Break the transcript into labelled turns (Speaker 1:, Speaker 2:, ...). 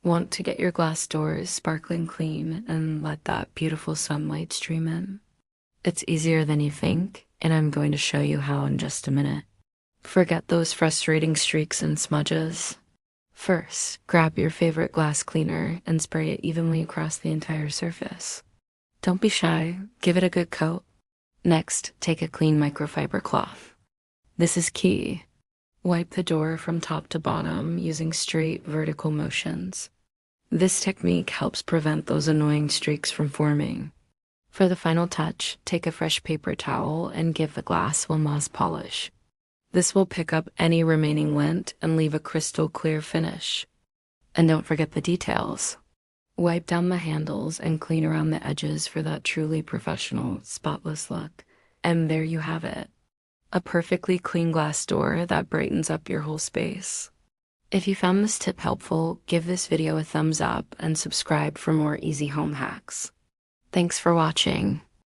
Speaker 1: Want to get your glass doors sparkling clean and let that beautiful sunlight stream in? It's easier than you think, and I'm going to show you how in just a minute. Forget those frustrating streaks and smudges. First, grab your favorite glass cleaner and spray it evenly across the entire surface. Don't be shy, give it a good coat. Next, take a clean microfiber cloth. This is key. Wipe the door from top to bottom using straight vertical motions. This technique helps prevent those annoying streaks from forming. For the final touch, take a fresh paper towel and give the glass one last polish. This will pick up any remaining lint and leave a crystal clear finish. And don't forget the details. Wipe down the handles and clean around the edges for that truly professional, spotless look. And there you have it. A perfectly clean glass door that brightens up your whole space. If you found this tip helpful, give this video a thumbs up and subscribe for more easy home hacks. Thanks for watching.